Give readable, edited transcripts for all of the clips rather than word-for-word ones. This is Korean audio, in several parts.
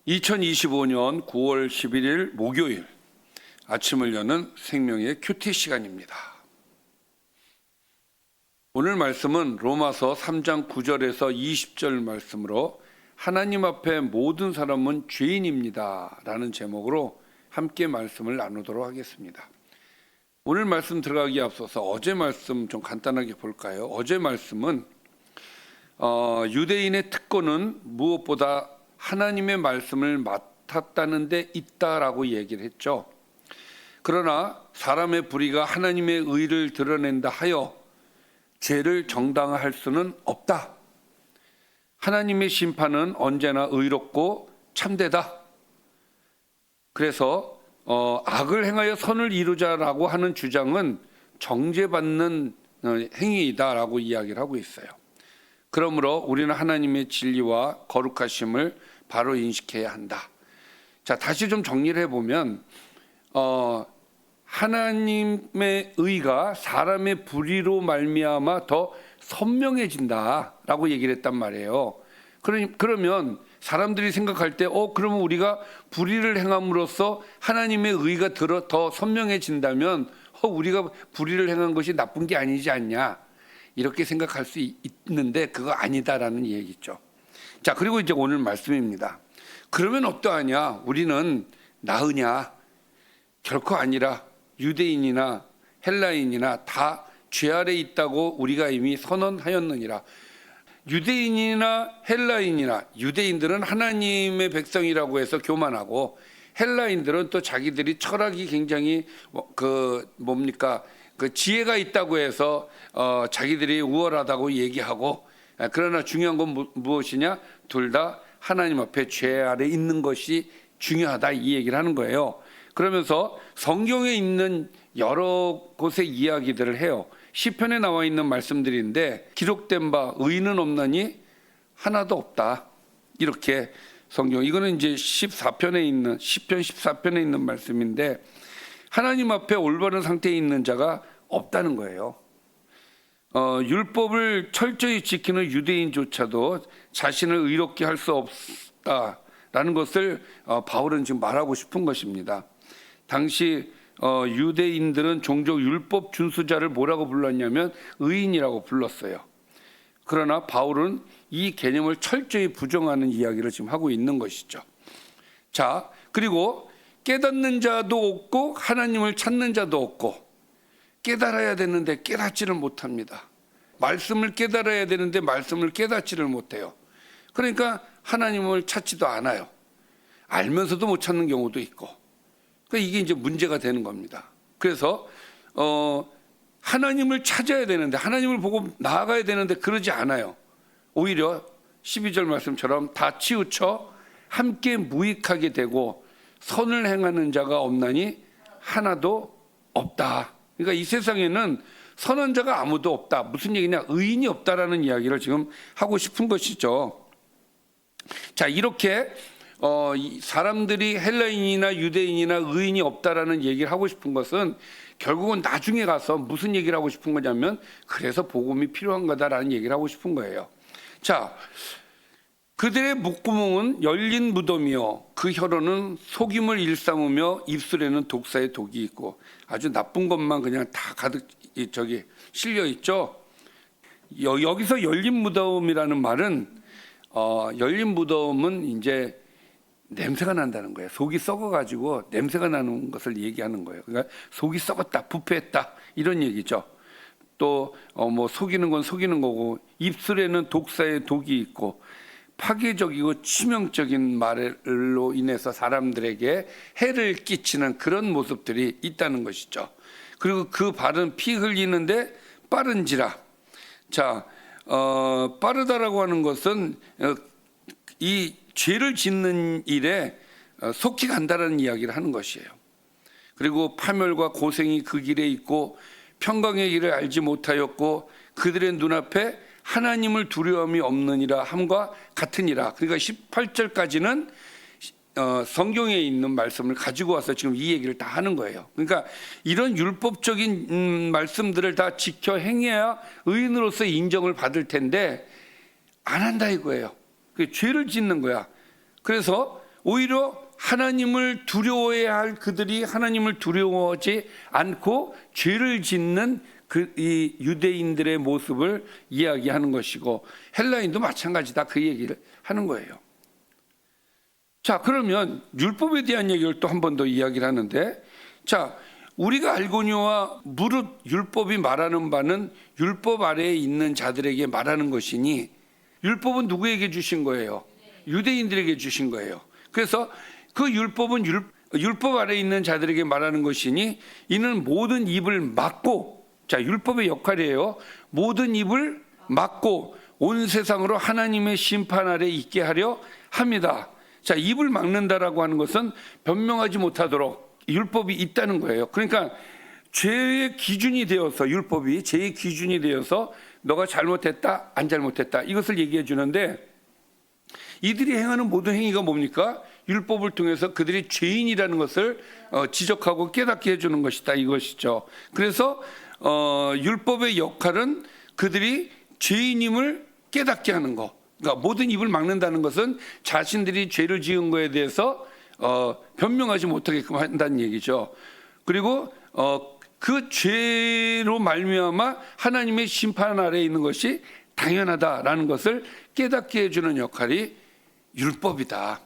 2025년 9월 11일 목요일 아침을 여는 생명의 큐티 시간입니다. 오늘 말씀은 로마서 3장 9절에서 20절 말씀으로 하나님 앞에 모든 사람은 죄인입니다 라는 제목으로 함께 말씀을 나누도록 하겠습니다. 오늘 말씀 들어가기에 앞서서 어제 말씀 좀 간단하게 볼까요? 어제 말씀은 유대인의 특권은 무엇보다 하나님의 말씀을 맡았다는 데 있다라고 얘기를 했죠. 그러나 사람의 불의가 하나님의 의를 드러낸다 하여 죄를 정당화할 수는 없다. 하나님의 심판은 언제나 의롭고 참되다. 그래서 악을 행하여 선을 이루자라고 하는 주장은 정죄받는 행위이다라고 이야기를 하고 있어요. 그러므로 우리는 하나님의 진리와 거룩하심을 바로 인식해야 한다. 자, 다시 좀 정리를 해보면 하나님의 의가 사람의 불의로 말미암아 더 선명해진다라고 얘기를 했단 말이에요. 그러면 사람들이 생각할 때 그러면 우리가 불의를 행함으로써 하나님의 의가 더 선명해진다면 우리가 불의를 행한 것이 나쁜 게 아니지 않냐, 이렇게 생각할 수 있는데 그거 아니다라는 얘기죠. 자, 그리고 이제 오늘 말씀입니다. 그러면 어떠하냐? 우리는 나으냐? 결코 아니라 유대인이나 헬라인이나 다 죄 아래 있다고 우리가 이미 선언하였느니라. 유대인이나 헬라인이나, 유대인들은 하나님의 백성이라고 해서 교만하고, 헬라인들은 또 자기들이 철학이 굉장히 그 지혜가 있다고 해서 자기들이 우월하다고 얘기하고, 그러나 중요한 건 무엇이냐? 둘 다 하나님 앞에 죄 아래 있는 것이 중요하다, 이 얘기를 하는 거예요. 그러면서 성경에 있는 여러 곳의 이야기들을 해요. 시편에 나와 있는 말씀들인데, 기록된 바 의인은 없나니 하나도 없다, 이렇게 성경, 이거는 이제 14편에 있는, 시편 14편에 있는 말씀인데, 하나님 앞에 올바른 상태에 있는 자가 없다는 거예요. 율법을 철저히 지키는 유대인조차도 자신을 의롭게 할 수 없다라는 것을 바울은 지금 말하고 싶은 것입니다. 당시 유대인들은 종종 율법 준수자를 뭐라고 불렀냐면 의인이라고 불렀어요. 그러나 바울은 이 개념을 철저히 부정하는 이야기를 지금 하고 있는 것이죠. 자, 그리고 깨닫는 자도 없고 하나님을 찾는 자도 없고, 깨달아야 되는데 깨닫지를 못합니다. 말씀을 깨달아야 되는데 말씀을 깨닫지를 못해요. 그러니까 하나님을 찾지도 않아요. 알면서도 못 찾는 경우도 있고, 그러니까 이게 이제 문제가 되는 겁니다. 그래서 하나님을 찾아야 되는데, 하나님을 보고 나아가야 되는데 그러지 않아요. 오히려 12절 말씀처럼 다 치우쳐 함께 무익하게 되고 선을 행하는 자가 없나니 하나도 없다. 그러니까 이 세상에는 선한 자가 아무도 없다. 무슨 얘기냐? 의인이 없다라는 이야기를 지금 하고 싶은 것이죠. 자, 이렇게 사람들이 헬라인이나 유대인이나 의인이 없다라는 얘기를 하고 싶은 것은 결국은 나중에 가서 무슨 얘기를 하고 싶은 거냐면, 그래서 복음이 필요한 거다라는 얘기를 하고 싶은 거예요. 자, 그들의 목구멍은 열린 무덤이요 그 혀로는 속임을 일삼으며 입술에는 독사의 독이 있고, 아주 나쁜 것만 그냥 다 가득 실려 있죠. 여기서 열린 무덤이라는 말은 열린 무덤은 이제 냄새가 난다는 거예요. 속이 썩어가지고 냄새가 나는 것을 얘기하는 거예요. 그러니까 속이 썩었다, 부패했다, 이런 얘기죠. 또 속이는 건 속이는 거고, 입술에는 독사의 독이 있고, 파괴적이고 치명적인 말로 인해서 사람들에게 해를 끼치는 그런 모습들이 있다는 것이죠. 그리고 그 발은 피 흘리는데 빠른지라. 자, 빠르다라고 하는 것은 이 죄를 짓는 일에 속히 간다라는 이야기를 하는 것이에요. 그리고 파멸과 고생이 그 길에 있고 평강의 길을 알지 못하였고 그들의 눈앞에 하나님을 두려움이 없느니라 함과 같으니라. 그러니까 18절까지는 성경에 있는 말씀을 가지고 와서 지금 이 얘기를 다 하는 거예요. 그러니까 이런 율법적인 말씀들을 다 지켜 행해야 의인으로서 인정을 받을 텐데 안 한다 이거예요. 죄를 짓는 거야. 그래서 오히려 하나님을 두려워해야 할 그들이 하나님을 두려워하지 않고 죄를 짓는 이 유대인들의 모습을 이야기하는 것이고, 헬라인도 마찬가지다, 그 얘기를 하는 거예요. 자, 그러면 율법에 대한 얘기를 또 한 번 더 이야기를 하는데, 자, 우리가 알거니와 무릇 율법이 말하는 바는 율법 아래에 있는 자들에게 말하는 것이니, 율법은 누구에게 주신 거예요? 유대인들에게 주신 거예요. 그래서 그 율법은 율법 아래에 있는 자들에게 말하는 것이니, 이는 모든 입을 막고, 자, 율법의 역할이에요. 모든 입을 막고 온 세상으로 하나님의 심판 아래 있게 하려 합니다. 자, 입을 막는다라고 하는 것은 변명하지 못하도록 율법이 있다는 거예요. 그러니까 죄의 기준이 되어서, 율법이 죄의 기준이 되어서 너가 잘못했다, 안 잘못했다, 이것을 얘기해 주는데, 이들이 행하는 모든 행위가 뭡니까? 율법을 통해서 그들이 죄인이라는 것을 지적하고 깨닫게 해주는 것이다, 이것이죠. 그래서 율법의 역할은 그들이 죄인임을 깨닫게 하는 거. 그러니까 모든 입을 막는다는 것은 자신들이 죄를 지은 거에 대해서 변명하지 못하게끔 한다는 얘기죠. 그리고 그 죄로 말미암아 하나님의 심판 아래에 있는 것이 당연하다라는 것을 깨닫게 해주는 역할이 율법이다.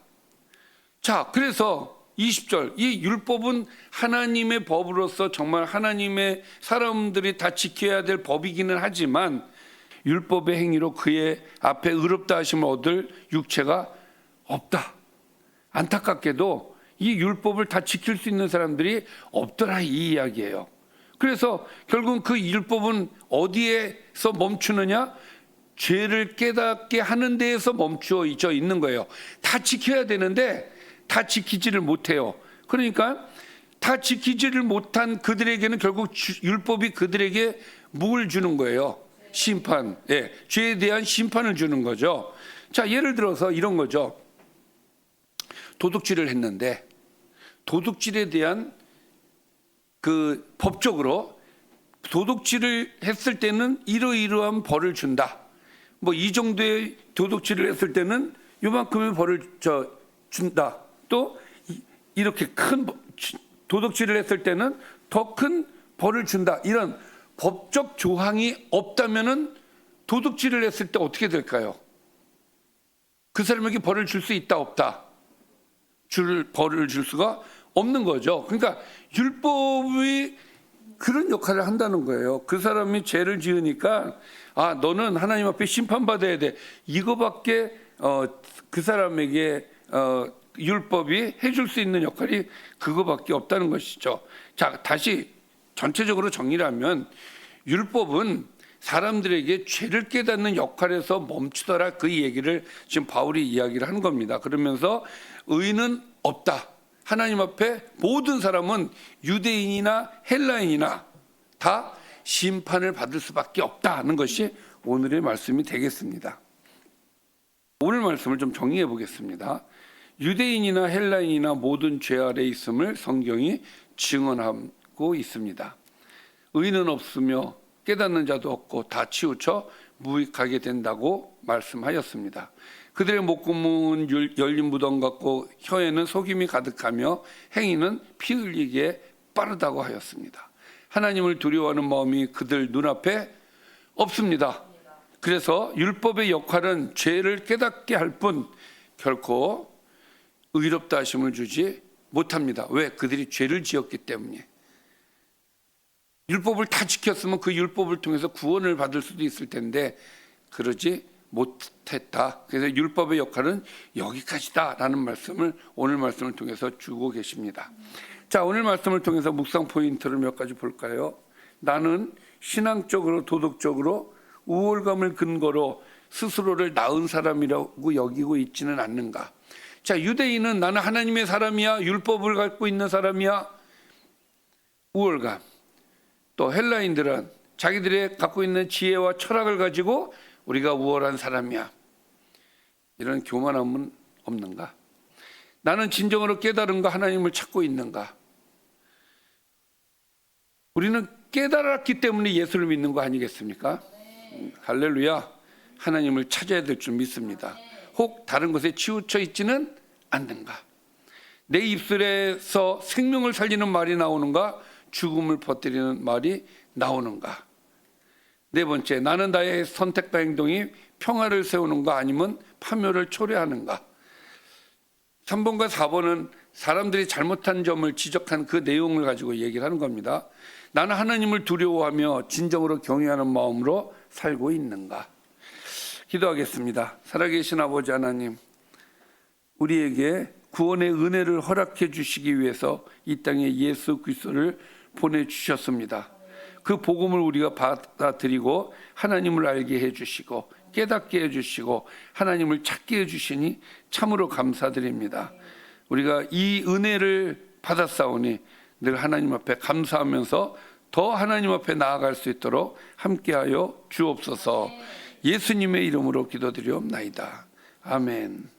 자, 그래서 20절, 이 율법은 하나님의 법으로서 정말 하나님의 사람들이 다 지켜야 될 법이기는 하지만, 율법의 행위로 그의 앞에 의롭다 하심을 얻을 육체가 없다. 안타깝게도 이 율법을 다 지킬 수 있는 사람들이 없더라, 이 이야기예요. 그래서 결국은 그 율법은 어디에서 멈추느냐? 죄를 깨닫게 하는 데에서 멈추어 있는 거예요. 다 지켜야 되는데 다 지키지를 못해요. 그러니까 다 지키지를 못한 그들에게는 결국 율법이 그들에게 뭘 주는 거예요? 심판, 죄에 대한 심판을 주는 거죠. 자, 예를 들어서 이런 거죠. 도둑질을 했는데 도둑질에 대한 그 법적으로 도둑질을 했을 때는 이러이러한 벌을 준다. 뭐 이 정도의 도둑질을 했을 때는 요만큼의 벌을 준다. 또 이렇게 큰 도둑질을 했을 때는 더 큰 벌을 준다. 이런 법적 조항이 없다면은 도둑질을 했을 때 어떻게 될까요? 그 사람에게 벌을 줄 수 있다, 없다? 벌을 줄 수가 없는 거죠. 그러니까 율법이 그런 역할을 한다는 거예요. 그 사람이 죄를 지으니까 너는 하나님 앞에 심판받아야 돼. 이거밖에 그 사람에게 율법이 해줄 수 있는 역할이 그거밖에 없다는 것이죠. 자, 다시 전체적으로 정리를 하면 율법은 사람들에게 죄를 깨닫는 역할에서 멈추더라, 그 얘기를 지금 바울이 이야기를 하는 겁니다. 그러면서 의는 없다. 하나님 앞에 모든 사람은 유대인이나 헬라인이나 다 심판을 받을 수밖에 없다는 것이 오늘의 말씀이 되겠습니다. 오늘 말씀을 좀 정리해 보겠습니다. 유대인이나 헬라인이나 모든 죄 아래 있음을 성경이 증언하고 있습니다. 의는 없으며 깨닫는 자도 없고 다 치우쳐 무익하게 된다고 말씀하였습니다. 그들의 목구멍은 열린 무덤 같고 혀에는 속임이 가득하며 행위는 피 흘리기에 빠르다고 하였습니다. 하나님을 두려워하는 마음이 그들 눈앞에 없습니다. 그래서 율법의 역할은 죄를 깨닫게 할 뿐 결코 의롭다 하심을 주지 못합니다. 왜? 그들이 죄를 지었기 때문에. 율법을 다 지켰으면 그 율법을 통해서 구원을 받을 수도 있을 텐데 그러지 못했다. 그래서 율법의 역할은 여기까지다라는 말씀을 오늘 말씀을 통해서 주고 계십니다. 자, 오늘 말씀을 통해서 묵상 포인트를 몇 가지 볼까요? 나는 신앙적으로 도덕적으로 우월감을 근거로 스스로를 나은 사람이라고 여기고 있지는 않는가? 자, 유대인은 나는 하나님의 사람이야, 율법을 갖고 있는 사람이야, 우월감. 또 헬라인들은 자기들의 갖고 있는 지혜와 철학을 가지고 우리가 우월한 사람이야, 이런 교만함은 없는가? 나는 진정으로 깨달은가, 하나님을 찾고 있는가? 우리는 깨달았기 때문에 예수를 믿는 거 아니겠습니까? 할렐루야. 하나님을 찾아야 될 줄 믿습니다. 혹 다른 것에 치우쳐 있지는 않는가? 내 입술에서 생명을 살리는 말이 나오는가, 죽음을 퍼뜨리는 말이 나오는가. 네 번째, 나는 나의 선택과 행동이 평화를 세우는가 아니면 파멸을 초래하는가. 3번과 4번은 사람들이 잘못한 점을 지적한 그 내용을 가지고 얘기를 하는 겁니다. 나는 하나님을 두려워하며 진정으로 경외하는 마음으로 살고 있는가. 기도하겠습니다. 살아계신 아버지 하나님, 우리에게 구원의 은혜를 허락해 주시기 위해서 이 땅에 예수 그리스도를 보내주셨습니다. 그 복음을 우리가 받아들이고 하나님을 알게 해주시고 깨닫게 해주시고 하나님을 찾게 해주시니 참으로 감사드립니다. 우리가 이 은혜를 받았사오니 늘 하나님 앞에 감사하면서 더 하나님 앞에 나아갈 수 있도록 함께하여 주옵소서. 예수님의 이름으로 기도드리옵나이다. 아멘.